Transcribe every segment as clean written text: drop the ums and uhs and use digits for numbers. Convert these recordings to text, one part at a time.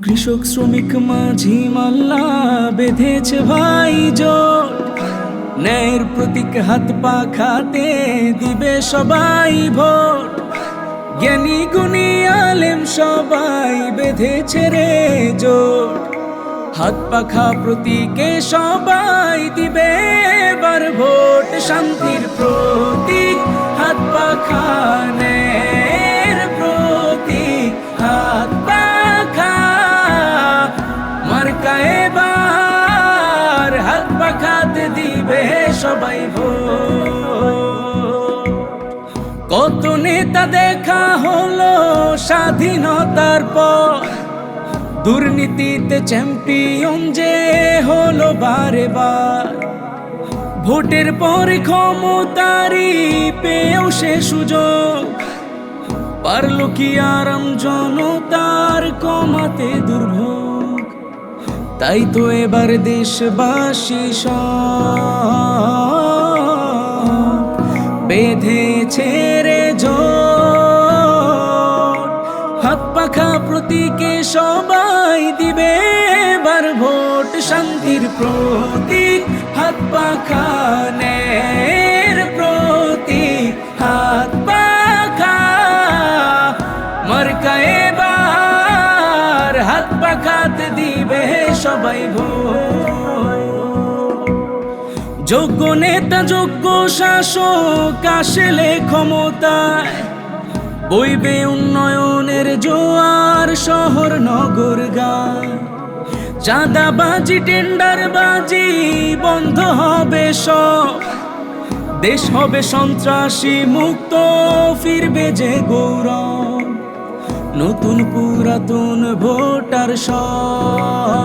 কৃষক শ্রমিক মাঝি মাল্লা বেঁধেছে ভাই জোট, ন্যায়ের প্রতীক হাত পাখাতে দিবে সবাই ভোট। জ্ঞানী গুণী আলেম সবাই বেঁধেছে রে জোট, হাত পাখা প্রতীকে সবাই দিবে এবার ভোট। শান্তির প্রতীক হাত পাখা, ন্যায়ের প্রতীক হাত পাখা, মার্কা এবার হাত পাখাতে দিবে সবাই ভোট। কত নেতা দেখা হলো স্বাধীনতার পর, দুর্নীতিতে চ্যাম্পিয়ন যে হলো বারে বার। ভোটের পর ক্ষমতারি পেয়েও সে সুযোগ, পারল কি আরাম জনতার কমাতে দুর্ভোগ। তাই তো এবার দেশবাসী সব বেঁধেছে রে জোট, হাত পাখা প্রতীকে সবাই দিবে এবার ভোট। শান্তির প্রতীক হাত পাখা, ন্যায়ের প্রতীক হাত পাখা, মার্কা এবার হাত পাখাতে দিবে সবাই ভোট। যোগ্য নেতা যোগ্য শাসক আসলে ক্ষমতায়, বইবে উন্নয়নের জোয়ার শহর নগর গায়। চাঁদাবাজি টেন্ডারবাজি বন্ধ হবে সব, দেশ হবে সন্ত্রাসী মুক্ত, ফিরবে যে গৌরব। নতুন পুরাতন ভোটার সব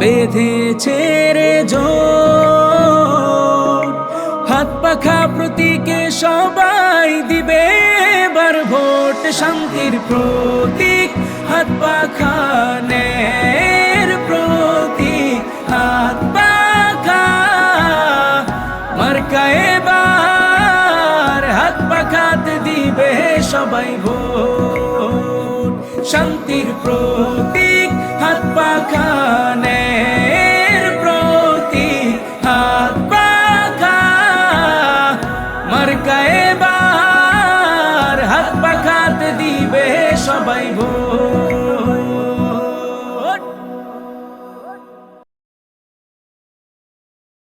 বেঁধেছে রে জোট, হাত পাখা প্রতীকে সবাই দিবে এবার ভোট। শান্তির প্রতীক হাত পাখা, ন্যায়ের প্রতীক হাত পাখা, মার্কা এবার হাত পাখাতে দিবে সবাই ভোট। শান্তির প্রতীক হাত পাখা, ন্যায়ের প্রতীক হাত পাখা, মার্কা এবার হাত পাখাতে দিবে সবাই ভোট।